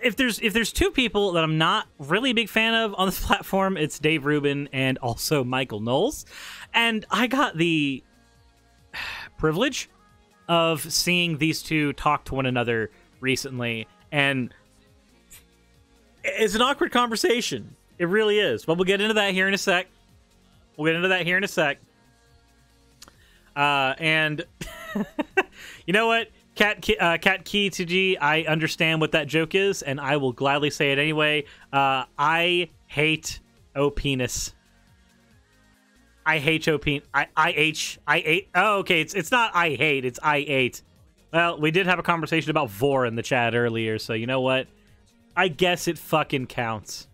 If there's two people that I'm not really a big fan of on this platform, it's Dave Rubin and also Michael Knowles. And I got the privilege of seeing these two talk to one another recently, and it's an awkward conversation. It really is. But we'll get into that here in a sec. And you know what? Cat Key to G, I understand what that joke is, and I will gladly say it anyway. I hate O-penis. I hate O-penis. I ate. Oh, okay. It's not I hate. It's I ate. Well, we did have a conversation about vor in the chat earlier, so you know what? I guess it fucking counts.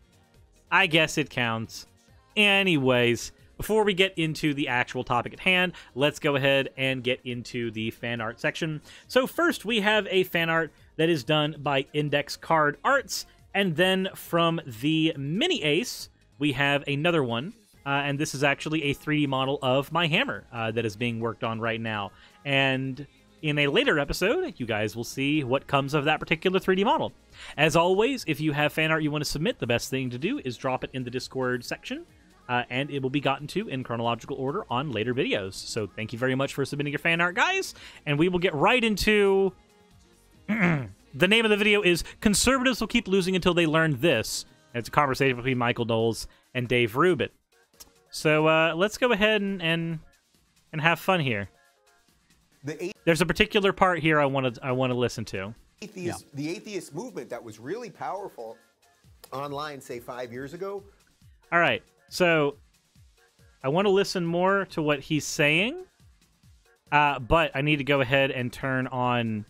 I guess it counts. Anyways, before we get into the actual topic at hand, let's go ahead and get into the fan art section. So first, we have a fan art that is done by Index Card Arts, and then from the Mini Ace, we have another one, and this is actually a 3D model of my hammer that is being worked on right now. And in a later episode, you guys will see what comes of that particular 3D model. As always, if you have fan art you want to submit, the best thing to do is drop it in the Discord section, and it will be gotten to in chronological order on later videos. So thank you very much for submitting your fan art, guys, and we will get right into... The name of the video is Conservatives Will Keep Losing Until They Learn This. And it's a conversation between Michael Knowles and Dave Rubin. So let's go ahead and have fun here. There's a particular part here I want to listen to. The atheist movement that was really powerful online, say 5 years ago. All right, so I want to listen more to what he's saying, but I need to go ahead and turn on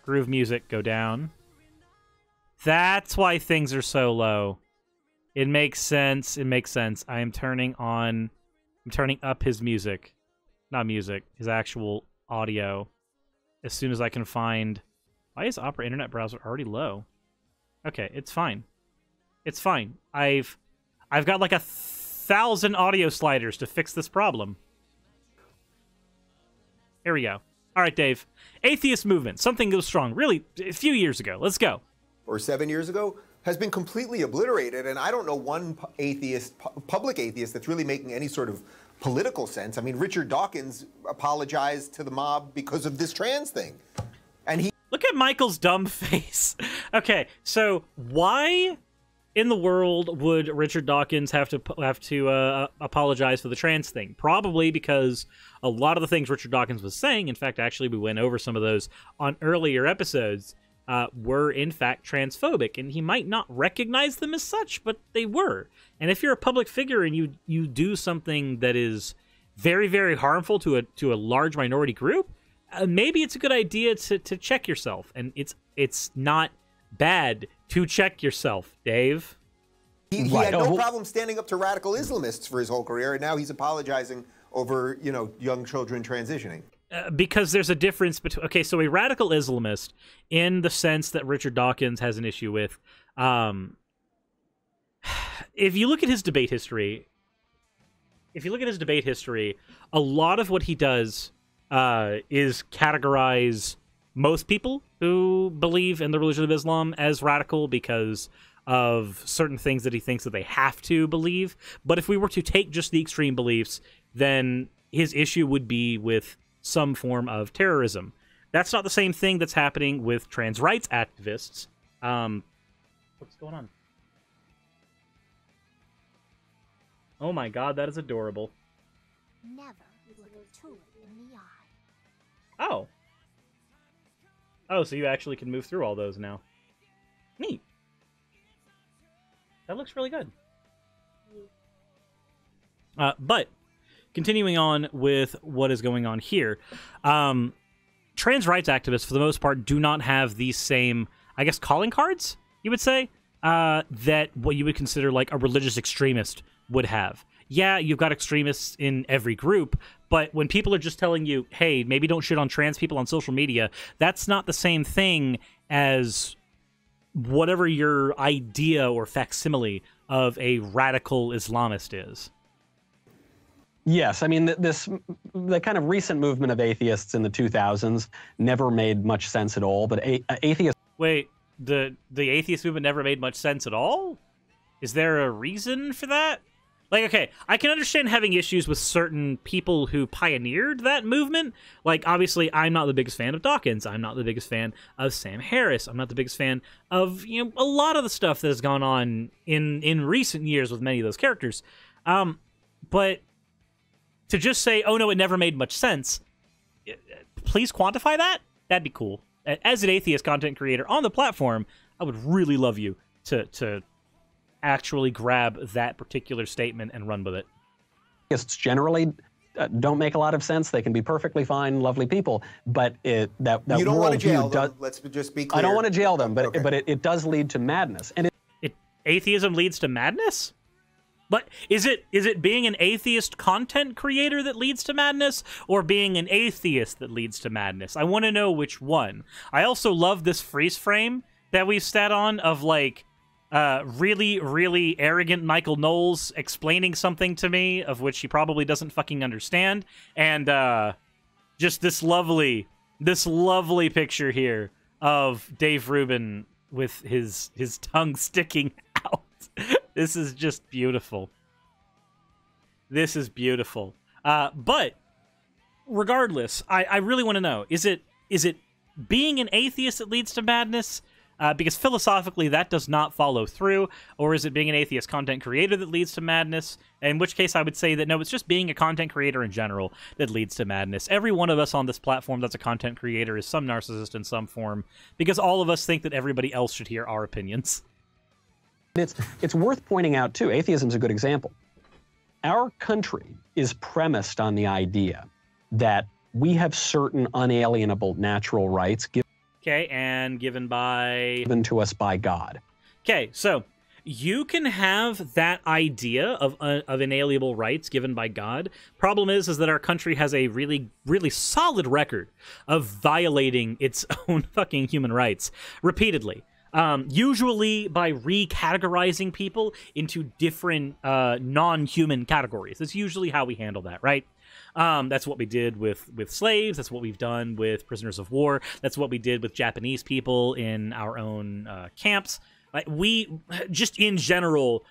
groove music. Go down. That's why things are so low. It makes sense. It makes sense. I'm turning up his music. Not music, his actual audio. As soon as I can find... Why is Opera Internet Browser already low? Okay, it's fine. It's fine. I've got like 1,000 audio sliders to fix this problem. Here we go. All right, Dave. Atheist movement. Something goes strong. Really, a few years ago. Let's go. Or 7 years ago, has been completely obliterated, and I don't know one public atheist that's really making any sort of political sense. I mean, Richard Dawkins apologized to the mob because of this trans thing. And he... Look at Michael's dumb face. Okay, so why in the world would Richard Dawkins have to apologize for the trans thing? Probably because a lot of the things Richard Dawkins was saying, in fact, actually we went over some of those on earlier episodes, were in fact transphobic, and he might not recognize them as such, but they were. And if you're a public figure and you do something that is very, very harmful to a large minority group, maybe it's a good idea to check yourself. And it's not bad to check yourself, Dave. He had no problem standing up to radical Islamists for his whole career, and now he's apologizing over, you know, young children transitioning. Because there's a difference between... Okay, so a radical Islamist, in the sense that Richard Dawkins has an issue with, if you look at his debate history, a lot of what he does is categorize most people who believe in the religion of Islam as radical because of certain things that he thinks that they have to believe. But if we were to take just the extreme beliefs, then his issue would be with some form of terrorism. That's not the same thing that's happening with trans rights activists. What's going on? Oh my god, that is adorable. Never look a tulip in the eye. Oh. Oh, so you actually can move through all those now. Neat. That looks really good. But continuing on with what is going on here, trans rights activists, for the most part, do not have these same, I guess, calling cards, you would say, that what you would consider like a religious extremist would have. Yeah, you've got extremists in every group, but when people are just telling you, hey, maybe don't shit on trans people on social media, that's not the same thing as whatever your idea or facsimile of a radical Islamist is. Yes, I mean, the kind of recent movement of atheists in the 2000s never made much sense at all, but atheists... Wait, the atheist movement never made much sense at all? Is there a reason for that? Like, okay, I can understand having issues with certain people who pioneered that movement. Like, obviously, I'm not the biggest fan of Dawkins. I'm not the biggest fan of Sam Harris. I'm not the biggest fan of, you know, a lot of the stuff that has gone on in recent years with many of those characters. But to just say, oh no, it never made much sense, please quantify that? That'd be cool. As an atheist content creator on the platform, I would really love you to actually grab that particular statement and run with it. Atheists generally don't make a lot of sense. They can be perfectly fine, lovely people, but that you don't want to jail them. Let's just be clear. I don't want to jail them, but it does lead to madness. And atheism leads to madness? But is it being an atheist content creator that leads to madness, or being an atheist that leads to madness? I want to know which one. I also love this freeze frame that we've sat on of, like, really, really arrogant Michael Knowles explaining something to me of which he probably doesn't fucking understand, and just this lovely picture here of Dave Rubin with his tongue sticking out. This is just beautiful. This is beautiful. But regardless, I really want to know, is it being an atheist that leads to madness? Because philosophically, that does not follow through. Or is it being an atheist content creator that leads to madness? In which case, I would say that no, it's just being a content creator in general that leads to madness. Every one of us on this platform that's a content creator is some narcissist in some form, because all of us think that everybody else should hear our opinions. It's worth pointing out, too, atheism is a good example. Our country is premised on the idea that we have certain unalienable natural rights okay, and given to us by God. Okay, so you can have that idea of inalienable rights given by God. Problem is that our country has a really, really solid record of violating its own fucking human rights repeatedly. Usually by recategorizing people into different non-human categories. That's usually how we handle that, right? That's what we did with slaves. That's what we've done with prisoners of war. That's what we did with Japanese people in our own camps. Like, we, just in general,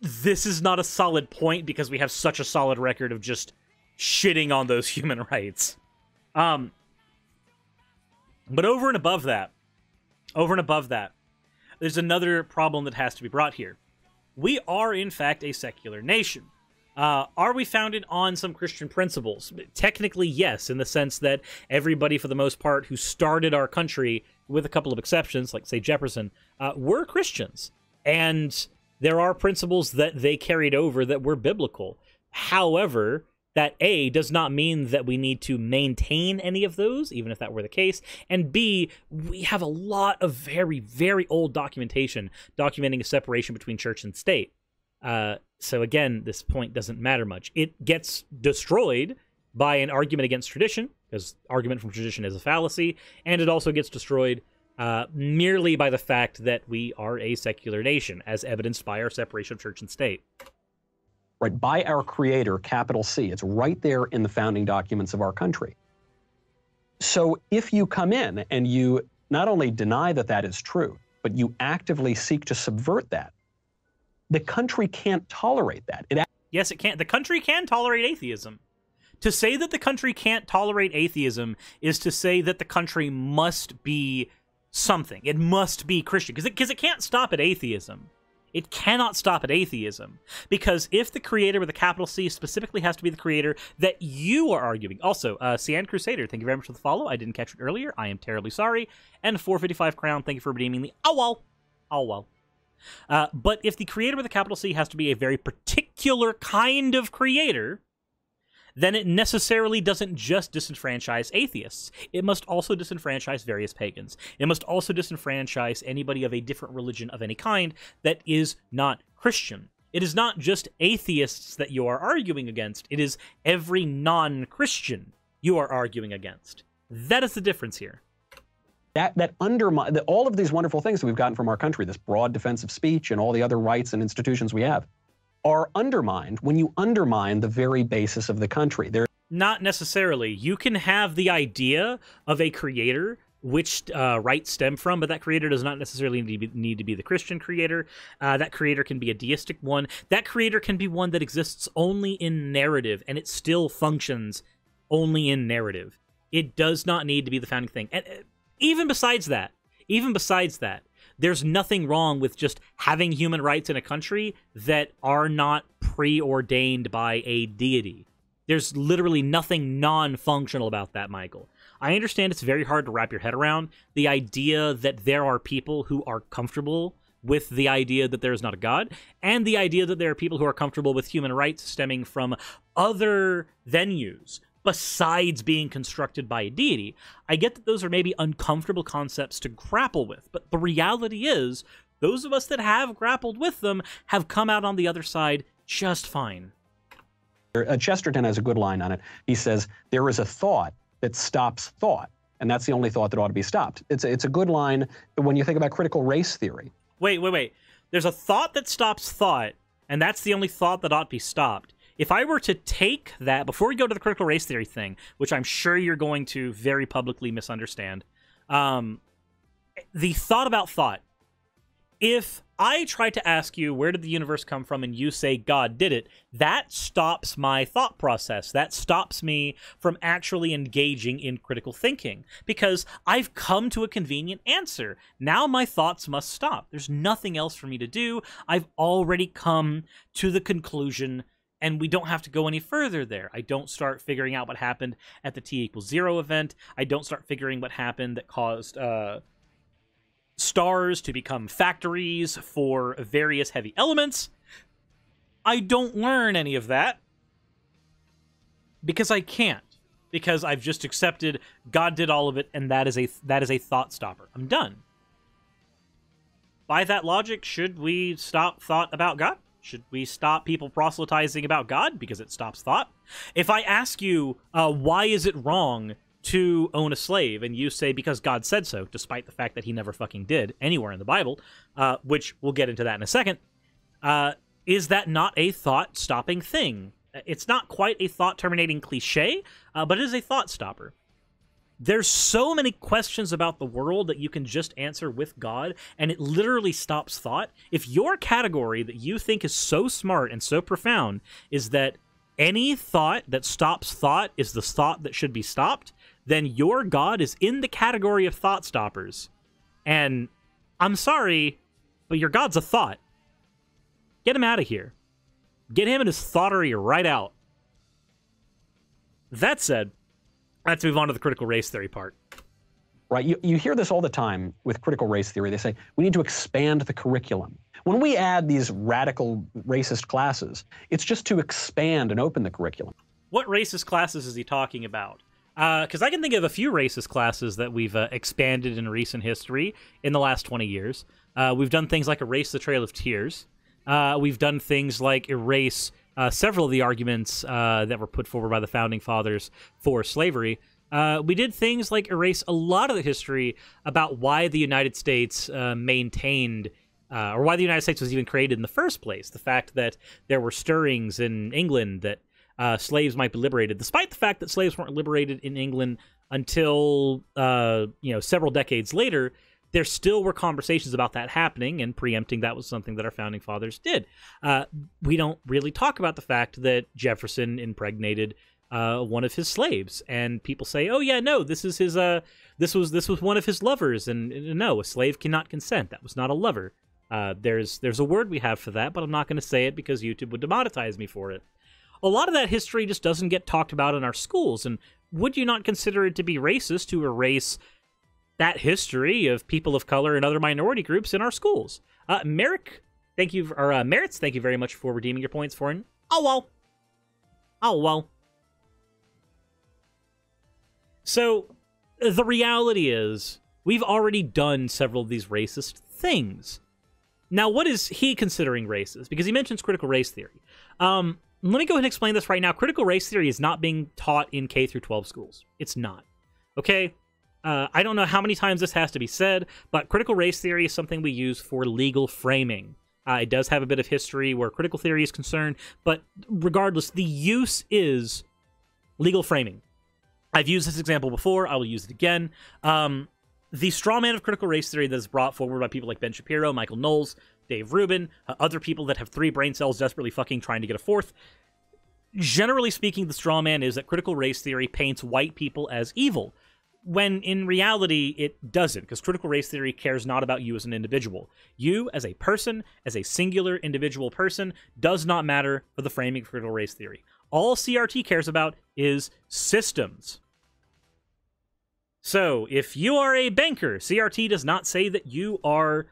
this is not a solid point because we have such a solid record of just shitting on those human rights. But over and above that, there's another problem that has to be brought here. We are, in fact, a secular nation. Are we founded on some Christian principles? Technically, yes, in the sense that everybody, for the most part, who started our country, with a couple of exceptions, like, say, Jefferson, were Christians. And there are principles that they carried over that were biblical. However, that A, does not mean that we need to maintain any of those, even if that were the case, and B, we have a lot of very, very old documentation documenting a separation between church and state. So again, this point doesn't matter much. It gets destroyed by an argument against tradition, because argument from tradition is a fallacy, and it also gets destroyed merely by the fact that we are a secular nation, as evidenced by our separation of church and state. Right, by our creator, capital C. It's right there in the founding documents of our country. So if you come in and you not only deny that that is true, but you actively seek to subvert that, the country can't tolerate that. Yes, it can't. The country can tolerate atheism. To say that the country can't tolerate atheism is to say that the country must be something. It must be Christian, because it can't stop at atheism. It cannot stop at atheism, because if the creator with a capital C specifically has to be the creator that you are arguing. Also, Cyan Crusader, thank you very much for the follow. I didn't catch it earlier. I am terribly sorry. And 455 Crown, thank you for redeeming the oh well. But if the creator with a capital C has to be a very particular kind of creator, then it necessarily doesn't just disenfranchise atheists. It must also disenfranchise various pagans. It must also disenfranchise anybody of a different religion of any kind that is not Christian. It is not just atheists that you are arguing against. It is every non-Christian you are arguing against. That is the difference here. That undermines all of these wonderful things that we've gotten from our country, this broad defense of speech and all the other rights and institutions we have. are undermined when you undermine the very basis of the country. Not necessarily. You can have the idea of a creator, which rights stem from, but that creator does not necessarily need to be the Christian creator. That creator can be a deistic one. That creator can be one that exists only in narrative, and it still functions only in narrative. It does not need to be the founding thing. And even besides that, there's nothing wrong with just having human rights in a country that are not preordained by a deity. There's literally nothing non-functional about that, Michael. I understand it's very hard to wrap your head around the idea that there are people who are comfortable with the idea that there is not a God, and the idea that there are people who are comfortable with human rights stemming from other venues besides being constructed by a deity. I get that those are maybe uncomfortable concepts to grapple with, but the reality is, those of us that have grappled with them have come out on the other side just fine. Chesterton has a good line on it. He says, there is a thought that stops thought, and that's the only thought that ought to be stopped. It's a good line when you think about critical race theory. Wait. There's a thought that stops thought, and that's the only thought that ought to be stopped. If I were to take that, before we go to the critical race theory thing, which I'm sure you're going to very publicly misunderstand, the thought about thought. If I try to ask you, where did the universe come from, and you say God did it, that stops my thought process. That stops me from actually engaging in critical thinking, because I've come to a convenient answer. Now my thoughts must stop. There's nothing else for me to do. I've already come to the conclusion, and we don't have to go any further there. I don't start figuring out what happened at the T=0 event. I don't start figuring what happened that caused stars to become factories for various heavy elements. I don't learn any of that because I can't. Because I've just accepted God did all of it, and that is a thought stopper. I'm done. By that logic, should we stop thought about God? Should we stop people proselytizing about God because it stops thought? If I ask you, why is it wrong to own a slave, and you say because God said so, despite the fact that he never fucking did anywhere in the Bible, which we'll get into that in a second, is that not a thought-stopping thing? It's not quite a thought-terminating cliche, but it is a thought stopper. There's so many questions about the world that you can just answer with God, and it literally stops thought. If your category that you think is so smart and so profound is that any thought that stops thought is the thought that should be stopped, then your God is in the category of thought stoppers. And I'm sorry, but your God's a thought. Get him out of here. Get him and his thoughterry right out. That said, let's move on to the critical race theory part. Right, you hear this all the time with critical race theory. They say, we need to expand the curriculum. When we add these radical racist classes, it's just to expand and open the curriculum. What racist classes is he talking about? Because I can think of a few racist classes that we've expanded in recent history in the last 20 years. We've done things like erase the Trail of Tears. We've done things like erase several of the arguments that were put forward by the Founding Fathers for slavery. We did things like erase a lot of the history about why the United States maintained, or why the United States was even created in the first place. The fact that there were stirrings in England that slaves might be liberated, despite the fact that slaves weren't liberated in England until several decades later. There still were conversations about that happening, and preempting that was something that our founding fathers did. We don't really talk about the fact that Jefferson impregnated one of his slaves, and people say, "Oh yeah, no, this is his. This was one of his lovers," and no, a slave cannot consent. That was not a lover. There's a word we have for that, but I'm not going to say it because YouTube would demonetize me for it. A lot of that history just doesn't get talked about in our schools, and would you not consider it to be racist to erase that history of people of color and other minority groups in our schools? Merrick, thank you, or Merritz, thank you very much for redeeming your points for it. Oh well. So, the reality is, we've already done several of these racist things. Now, what is he considering racist? Because he mentions critical race theory. Let me go ahead and explain this right now. Critical race theory is not being taught in K through 12 schools. It's not. Okay? I don't know how many times this has to be said, but critical race theory is something we use for legal framing. It does have a bit of history where critical theory is concerned, but regardless, the use is legal framing. I've used this example before. I will use it again. The straw man of critical race theory that is brought forward by people like Ben Shapiro, Michael Knowles, Dave Rubin, other people that have 3 brain cells desperately fucking trying to get a 4th. Generally speaking, the straw man is that critical race theory paints white people as evil, when in reality it doesn't, because critical race theory cares not about you as an individual. You as a person, as a singular individual person, does not matter for the framing of critical race theory. All CRT cares about is systems. So, if you are a banker, CRT does not say that you are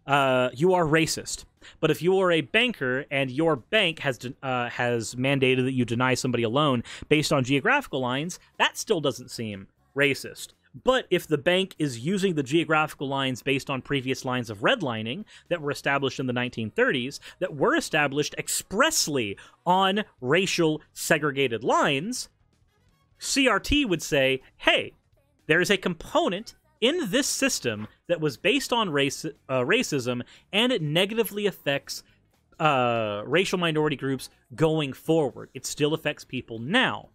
racist. But if you are a banker and your bank has mandated that you deny somebody a loan based on geographical lines, that still doesn't seem racist. But if the bank is using the geographical lines based on previous lines of redlining that were established in the 1930s, that were established expressly on racial segregated lines, CRT would say, hey, there is a component in this system that was based on racism, and it negatively affects racial minority groups going forward. It still affects people now.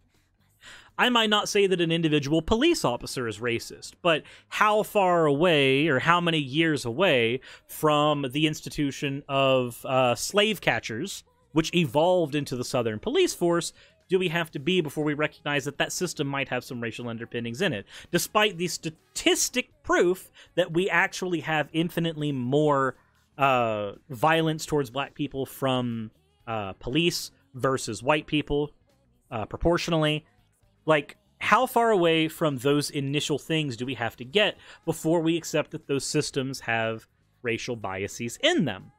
I might not say that an individual police officer is racist, but how far away or how many years away from the institution of slave catchers, which evolved into the Southern Police Force, do we have to be before we recognize that that system might have some racial underpinnings in it, despite the statistic proof that we actually have infinitely more violence towards black people from police versus white people proportionally? Like, how far away from those initial things do we have to get before we accept that those systems have racial biases in them?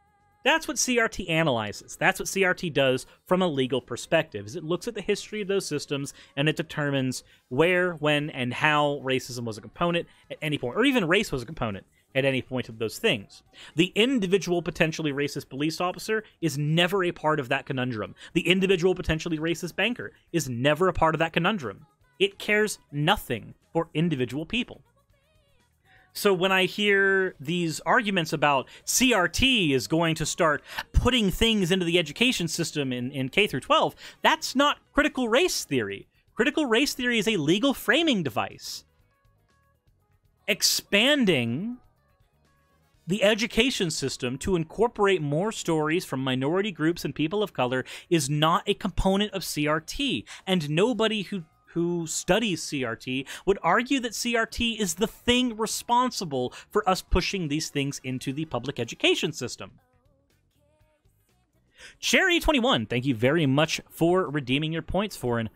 That's what CRT analyzes. That's what CRT does from a legal perspective, is it looks at the history of those systems and it determines where, when, and how racism was a component at any point, or even race was a component at any point of those things. The individual potentially racist police officer is never a part of that conundrum. The individual potentially racist banker is never a part of that conundrum. It cares nothing for individual people. So when I hear these arguments about CRT is going to start putting things into the education system in K through 12, that's not critical race theory. Critical race theory is a legal framing device. Expanding the education system to incorporate more stories from minority groups and people of color is not a component of CRT, and nobody who studies CRT would argue that CRT is the thing responsible for us pushing these things into the public education system. Cherry21, thank you very much for redeeming your points for an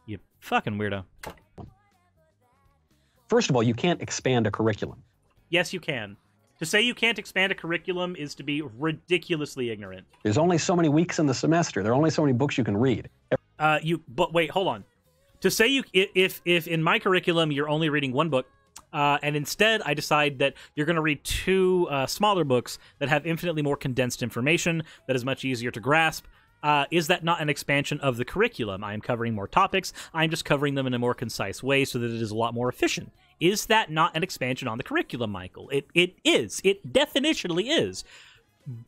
you fucking weirdo. First of all, you can't expand a curriculum. Yes, you can. To say you can't expand a curriculum is to be ridiculously ignorant. There's only so many weeks in the semester. There are only so many books you can read. But wait, hold on. To say if in my curriculum you're only reading 1 book, and instead I decide that you're going to read 2 smaller books that have infinitely more condensed information that is much easier to grasp, is that not an expansion of the curriculum? I am covering more topics. I'm just covering them in a more concise way so that it is a lot more efficient. Is that not an expansion on the curriculum, Michael? It is. It definitionally is.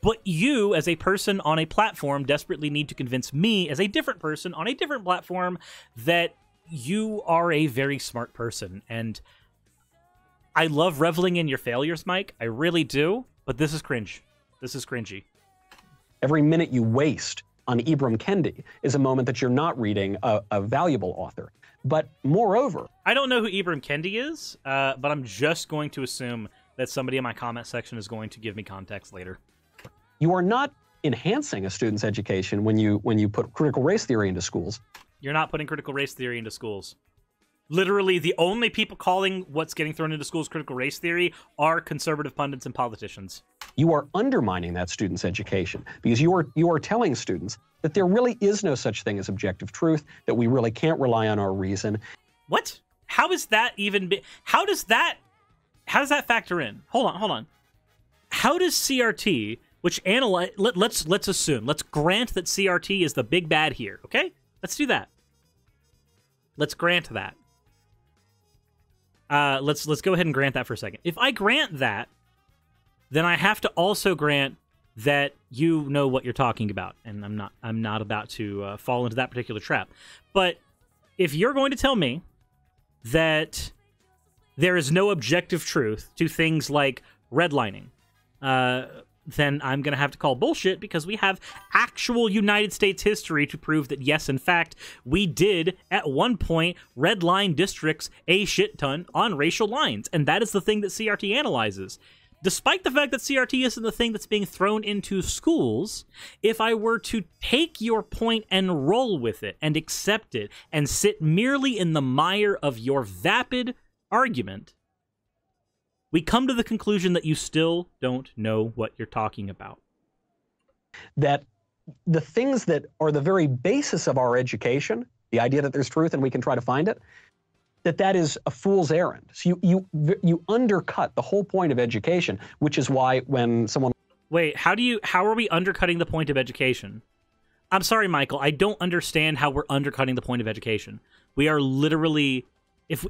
But you, as a person on a platform, desperately need to convince me, as a different person on a different platform, that you are a very smart person. And I love reveling in your failures, Mike. I really do. But this is cringe. This is cringy. Every minute you waste on Ibram Kendi is a moment that you're not reading a valuable author. But moreover... I don't know who Ibram Kendi is, but I'm just going to assume that somebody in my comment section is going to give me context later. You are not enhancing a student's education when you put critical race theory into schools. You're not putting critical race theory into schools. Literally, the only people calling what's getting thrown into schools critical race theory are conservative pundits and politicians. You are undermining that student's education because you are telling students that there really is no such thing as objective truth, that we really can't rely on our reason. What? How is that even... How does that factor in? Hold on. How does CRT... Which analyze, let's assume, let's grant that CRT is the big bad here, okay? Let's do that. Let's grant that. Let's go ahead and grant that for a second. If I grant that, then I have to also grant that you know what you're talking about, and I'm not about to fall into that particular trap. But if you're going to tell me that there is no objective truth to things like redlining, then I'm going to have to call bullshit, because we have actual United States history to prove that, yes, in fact, we did at one point redline districts a shit ton on racial lines, and that is the thing that CRT analyzes. Despite the fact that CRT isn't the thing that's being thrown into schools, if I were to take your point and roll with it and accept it and sit merely in the mire of your vapid argument, we come to the conclusion that you still don't know what you're talking about. That the things that are the very basis of our education, the idea that there's truth and we can try to find it, that is a fool's errand. So you undercut the whole point of education, which is why when someone... Wait, how are we undercutting the point of education? I'm sorry, Michael, I don't understand how we're undercutting the point of education. We are literally... If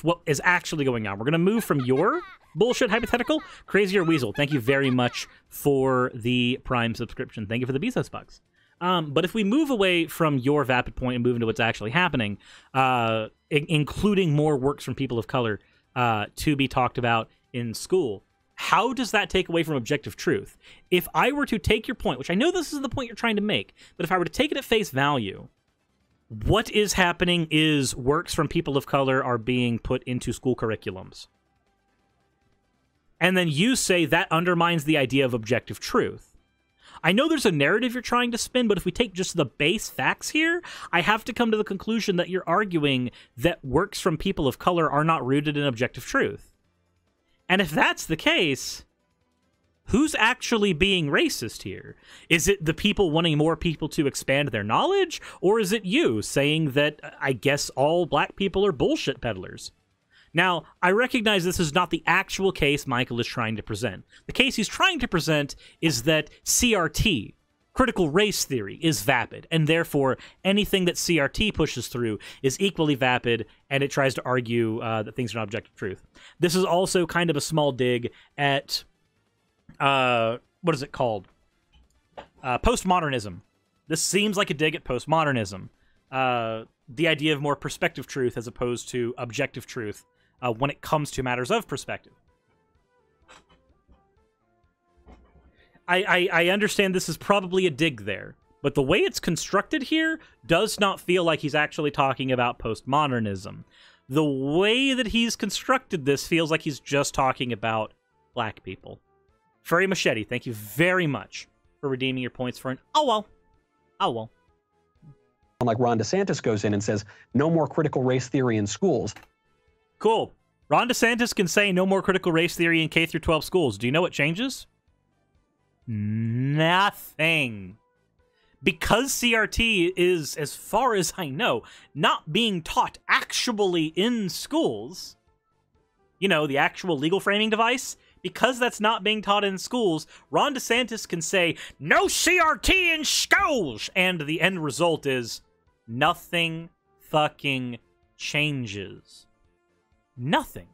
what is actually going on, we're going to move from your bullshit hypothetical. Crazier Weasel, thank you very much for the Prime subscription. Thank you for the Bezos bucks. But if we move away from your vapid point and move into what's actually happening, including more works from people of color to be talked about in school, how does that take away from objective truth? If I were to take your point, which I know this is the point you're trying to make, but if I were to take it at face value, what is happening is works from people of color are being put into school curriculums. And then you say that undermines the idea of objective truth. I know there's a narrative you're trying to spin, but if we take just the base facts here, I have to come to the conclusion that you're arguing that works from people of color are not rooted in objective truth. And if that's the case, who's actually being racist here? Is it the people wanting more people to expand their knowledge? Or is it you saying that, I guess, all black people are bullshit peddlers? Now, I recognize this is not the actual case Michael is trying to present. The case he's trying to present is that CRT, critical race theory, is vapid, and therefore anything that CRT pushes through is equally vapid, and it tries to argue that things are not objective truth. This is also kind of a small dig at... what is it called? Postmodernism. This seems like a dig at postmodernism. The idea of more perspective truth as opposed to objective truth when it comes to matters of perspective. I understand this is probably a dig there, but the way it's constructed here does not feel like he's actually talking about postmodernism. The way that he's constructed this feels like he's just talking about black people. Furry Machete, thank you very much for redeeming your points for an oh well. Oh well. Like Ron DeSantis goes in and says, no more critical race theory in schools. Cool. Ron DeSantis can say no more critical race theory in K-12 schools. Do you know what changes? Nothing. Because CRT is, as far as I know, not being taught actually in schools, you know, the actual legal framing device, because that's not being taught in schools, Ron DeSantis can say, no CRT in schools! And the end result is nothing fucking changes. Nothing.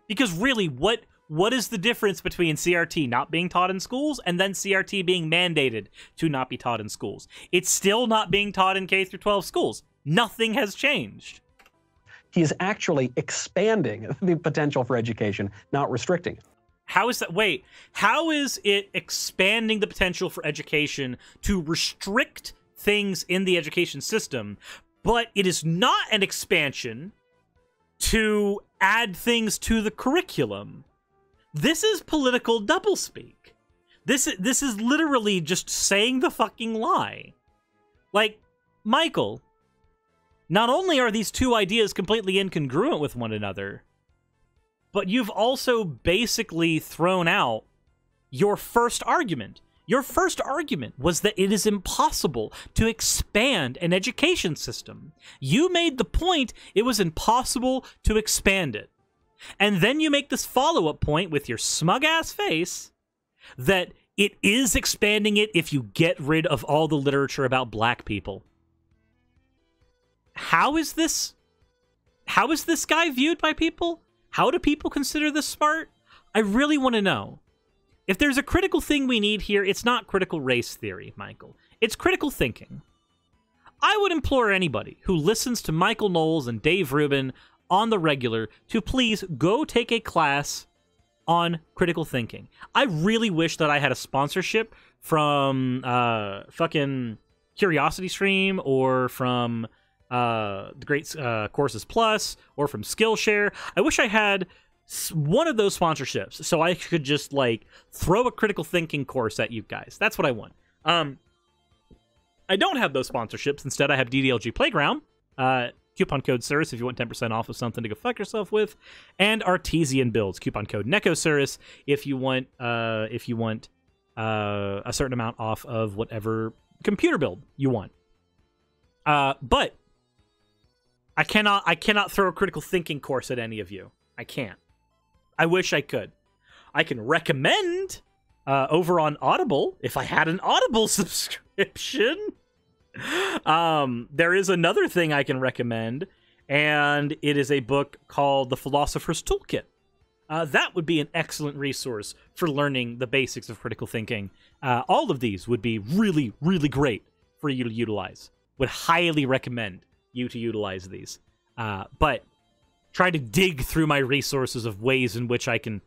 Because really, what is the difference between CRT not being taught in schools and then CRT being mandated to not be taught in schools? It's still not being taught in K-12 schools. Nothing has changed. He is actually expanding the potential for education, not restricting it. How is that? Wait, how is it expanding the potential for education to restrict things in the education system, but it is not an expansion to add things to the curriculum? This is political doublespeak. This is literally just saying the fucking lie. Like, Michael, not only are these two ideas completely incongruent with one another, but you've also basically thrown out your first argument. Your first argument was that it is impossible to expand an education system. You made the point it was impossible to expand it. And then you make this follow-up point with your smug-ass face that it is expanding it if you get rid of all the literature about black people. How is this guy viewed by people? How do people consider this smart? I really want to know. If there's a critical thing we need here, it's not critical race theory, Michael. It's critical thinking. I would implore anybody who listens to Michael Knowles and Dave Rubin on the regular to please go take a class on critical thinking. I really wish that I had a sponsorship from fucking Curiosity Stream or from the Great Courses Plus or from Skillshare. I wish I had one of those sponsorships so I could just like throw a critical thinking course at you guys. That's what I want. I don't have those sponsorships. Instead, I have DDLG Playground. Coupon code SIRIS if you want 10% off of something to go fuck yourself with, and Artesian Builds. Coupon code NECOSIRIS if you want a certain amount off of whatever computer build you want. But I cannot throw a critical thinking course at any of you. I can't. I wish I could. I can recommend over on Audible if I had an Audible subscription. There is another thing I can recommend, and it is a book called The Philosopher's Toolkit. That would be an excellent resource for learning the basics of critical thinking. All of these would be really, really great for you to utilize. Would highly recommend you to utilize these. But try to dig through my resources of ways in which I can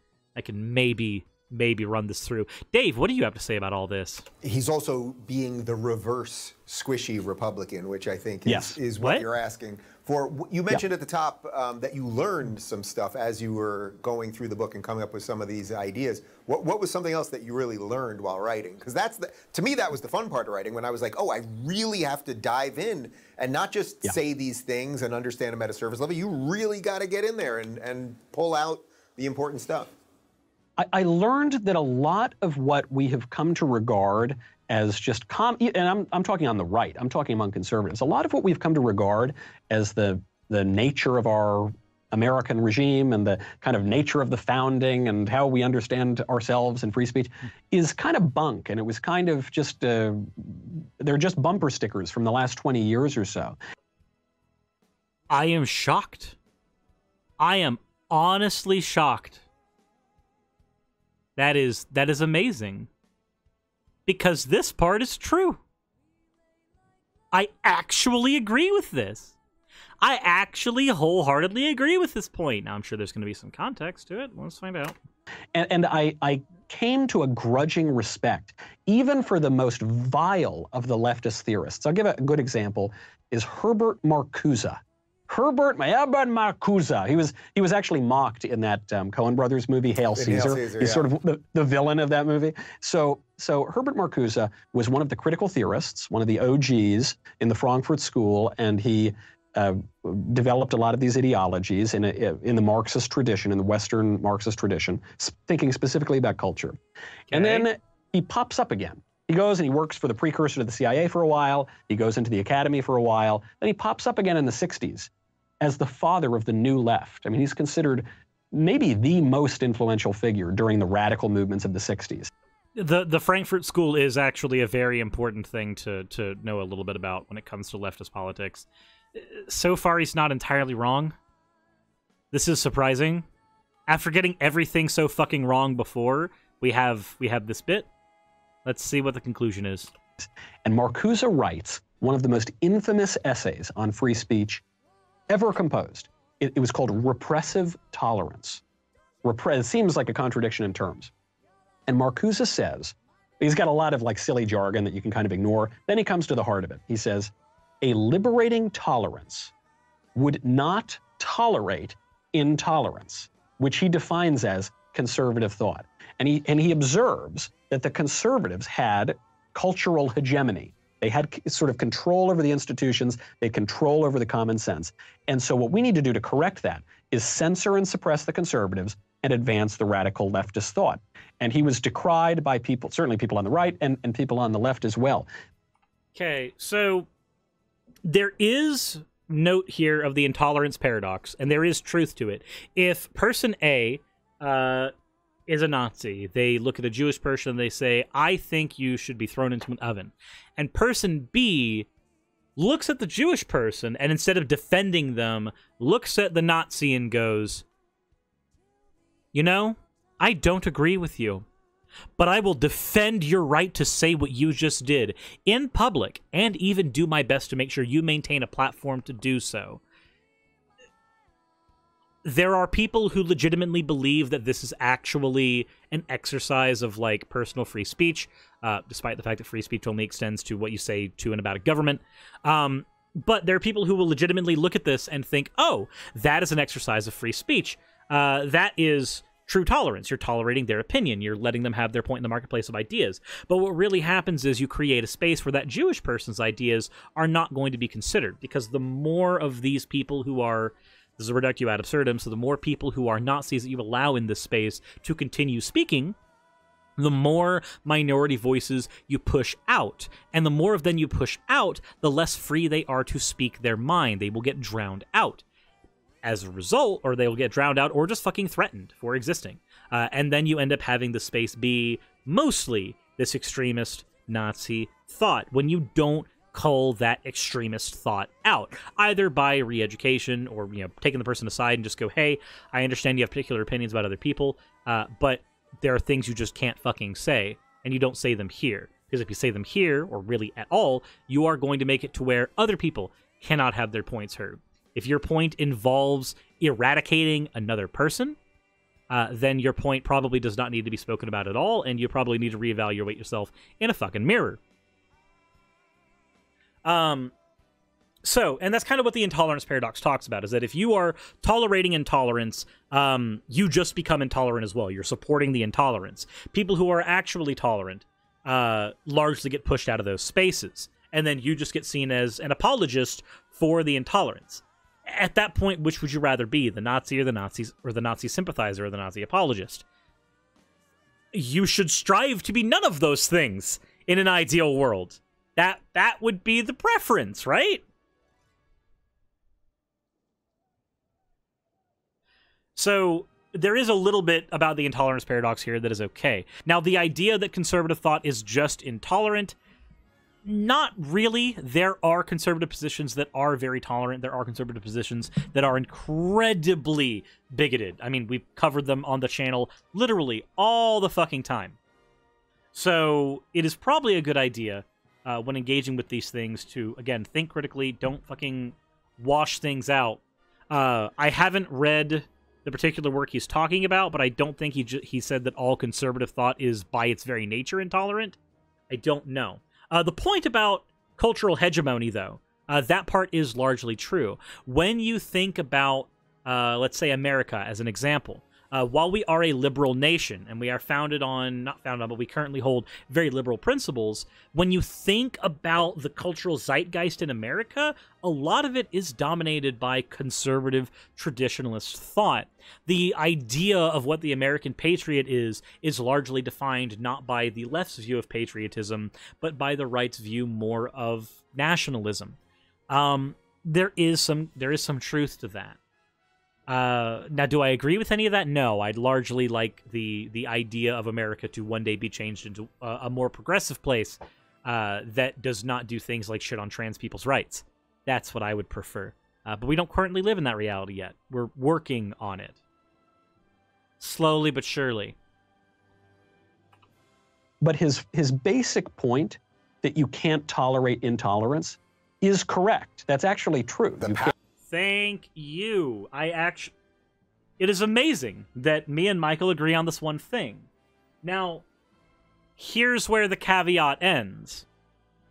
maybe run this through. Dave, what do you have to say about all this? He's also being the reverse squishy Republican, which I think is what you're asking for. You mentioned at the top that you learned some stuff as you were going through the book and coming up with some of these ideas. What was something else that you really learned while writing? Because to me, that was the fun part of writing, when I was like, oh, I really have to dive in and not just say these things and understand them at a surface level. You really got to get in there and pull out the important stuff. I learned that a lot of what we have come to regard as just and I'm talking on the right, I'm talking among conservatives, a lot of what we've come to regard as the nature of our American regime and the kind of nature of the founding and how we understand ourselves and free speech is kind of bunk. And it was kind of just, they're just bumper stickers from the last 20 years or so. I am shocked. I am honestly shocked. That is amazing. Because this part is true. I actually agree with this. I actually wholeheartedly agree with this point. Now, I'm sure there's going to be some context to it. Let's find out. And I came to a grudging respect, even for the most vile of the leftist theorists. I'll give a good example, is Herbert Marcuse. Herbert Marcuse. He was actually mocked in that Coen Brothers movie, Hail Caesar. He's sort of the villain of that movie. So Herbert Marcuse was one of the critical theorists, one of the OGs in the Frankfurt School, and he developed a lot of these ideologies in the Marxist tradition, in the Western Marxist tradition, thinking specifically about culture. Okay. And then he pops up again. He goes and he works for the precursor to the CIA for a while. He goes into the academy for a while. Then he pops up again in the 60s as the father of the New Left. I mean, he's considered maybe the most influential figure during the radical movements of the 60s. The Frankfurt School is actually a very important thing to know a little bit about when it comes to leftist politics. So far, he's not entirely wrong. This is surprising. After getting everything so fucking wrong before, we have this bit. Let's see what the conclusion is. And Marcuse writes one of the most infamous essays on free speech ever composed. It was called Repressive Tolerance. It seems like a contradiction in terms. And Marcuse says, he's got a lot of like silly jargon that you can kind of ignore. Then he comes to the heart of it. He says, a liberating tolerance would not tolerate intolerance, which he defines as conservative thought. And he observes that the conservatives had cultural hegemony. They had sort of control over the institutions. They had control over the common sense. And so what we need to do to correct that is censor and suppress the conservatives and advance the radical leftist thought. And he was decried by people, certainly people on the right and people on the left as well. Okay, so there is note here of the intolerance paradox, and there is truth to it. If person A is a Nazi, they look at a Jewish person and they say, I think you should be thrown into an oven. And person B looks at the Jewish person and instead of defending them, looks at the Nazi and goes, you know, I don't agree with you, but I will defend your right to say what you just did in public and even do my best to make sure you maintain a platform to do so. There are people who legitimately believe that this is actually an exercise of, like, personal free speech, despite the fact that free speech only extends to what you say to and about a government. But there are people who will legitimately look at this and think, oh, that is an exercise of free speech. That is true tolerance. You're tolerating their opinion. You're letting them have their point in the marketplace of ideas. But what really happens is you create a space where that Jewish person's ideas are not going to be considered, because the more of these people who are... This is a reductio ad absurdum, so the more people who are Nazis that you allow in this space to continue speaking, the more minority voices you push out. And the more of them you push out, the less free they are to speak their mind. They will get drowned out. As a result, or they will get drowned out or just fucking threatened for existing. And then you end up having the space be mostly this extremist Nazi thought, when you don't call that extremist thought out, either by re-education or, you know, taking the person aside and just go, hey, I understand you have particular opinions about other people, but there are things you just can't fucking say, and you don't say them here. Because if you say them here, or really at all, you are going to make it to where other people cannot have their points heard. If your point involves eradicating another person, then your point probably does not need to be spoken about at all, and you probably need to reevaluate yourself in a fucking mirror. So, and that's kind of what the intolerance paradox talks about, is that if you are tolerating intolerance, you just become intolerant as well. You're supporting the intolerance. People who are actually tolerant largely get pushed out of those spaces, and then you just get seen as an apologist for the intolerance. At that point, which would you rather be, the Nazi or the Nazis, or the Nazi sympathizer or the Nazi apologist? You should strive to be none of those things in an ideal world. That would be the preference, right? So there is a little bit about the intolerance paradox here that is okay. Now, the idea that conservative thought is just intolerant, not really. There are conservative positions that are very tolerant. There are conservative positions that are incredibly bigoted. I mean, we've covered them on the channel literally all the fucking time. So it is probably a good idea when engaging with these things to, again, think critically. Don't fucking wash things out. I haven't read the particular work he's talking about, but I don't think he said that all conservative thought is by its very nature intolerant. I don't know. The point about cultural hegemony, though, that part is largely true. When you think about, let's say, America as an example, while we are a liberal nation, and we are founded on, not founded on, but we currently hold very liberal principles, when you think about the cultural zeitgeist in America, a lot of it is dominated by conservative traditionalist thought. The idea of what the American patriot is largely defined not by the left's view of patriotism, but by the right's view more of nationalism. There is some truth to that. Now, do I agree with any of that? No. I'd largely like the idea of America to one day be changed into a more progressive place that does not do things like shit on trans people's rights. That's what I would prefer. But we don't currently live in that reality yet. We're working on it. Slowly but surely. But his basic point that you can't tolerate intolerance is correct. That's actually true. Thank you. It is amazing that me and Michael agree on this one thing. Now, here's where the caveat ends.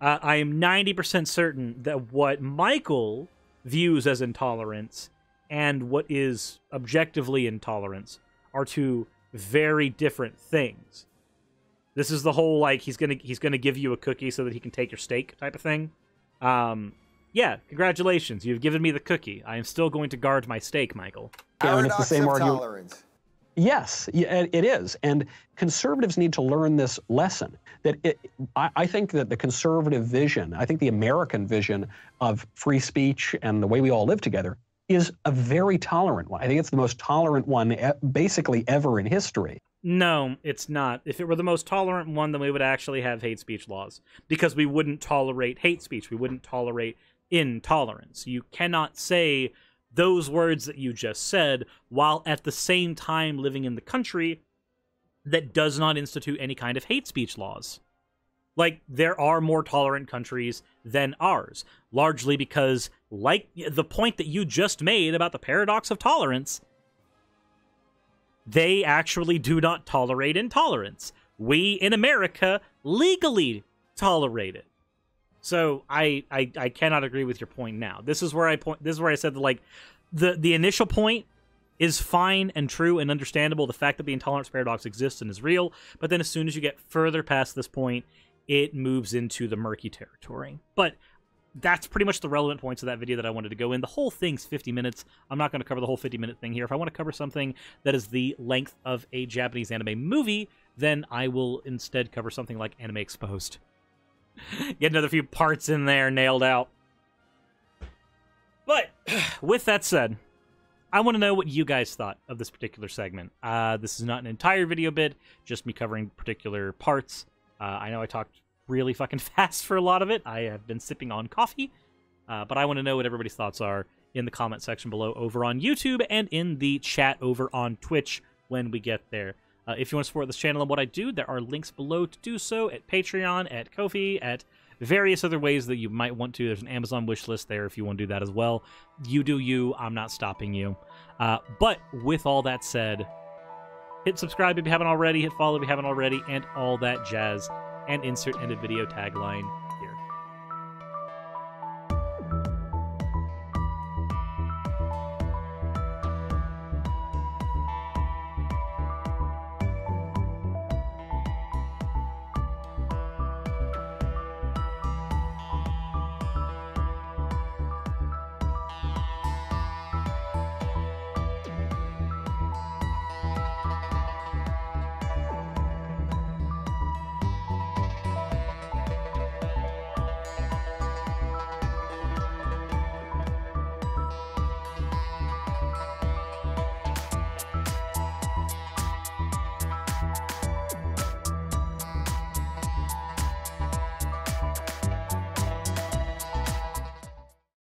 I am 90% certain that what Michael views as intolerance and what is objectively intolerance are two very different things. This is the whole, like, he's gonna give you a cookie so that he can take your steak type of thing. Yeah, congratulations. You've given me the cookie. I am still going to guard my steak, Michael. Yeah, and it's the same argument. Tolerance. Yes, it is. And conservatives need to learn this lesson. I think that the conservative vision, I think the American vision of free speech and the way we all live together is a very tolerant one. I think it's the most tolerant one basically ever in history. No, it's not. If it were the most tolerant one, then we would actually have hate speech laws. Because we wouldn't tolerate hate speech. We wouldn't tolerate intolerance. You cannot say those words that you just said, while at the same time living in the country that does not institute any kind of hate speech laws. Like, there are more tolerant countries than ours, largely because, like the point that you just made about the paradox of tolerance, they actually do not tolerate intolerance. We, in America, legally tolerate it. So I cannot agree with your point now. This is where I said that, like, the initial point is fine and true and understandable, the fact that the intolerance paradox exists and is real, but then as soon as you get further past this point, it moves into the murky territory. But that's pretty much the relevant points of that video that I wanted to go in. The whole thing's 50 minutes. I'm not going to cover the whole 50-minute thing here. If I want to cover something that is the length of a Japanese anime movie, then I will instead cover something like Anime Exposed. Get another few parts in there nailed out. But with that said, I want to know what you guys thought of this particular segment. This is not an entire video bit, just me covering particular parts. I know I talked really fucking fast for a lot of it. I have been sipping on coffee, but I want to know what everybody's thoughts are in the comment section below over on YouTube and in the chat over on Twitch when we get there. If you want to support this channel and what I do, there are links below to do so at Patreon, at Ko-fi, at various other ways that you might want to. There's an Amazon wish list there if you want to do that as well. You do you. I'm not stopping you. But with all that said, hit subscribe if you haven't already, hit follow if you haven't already, and all that jazz. And insert end of video tagline.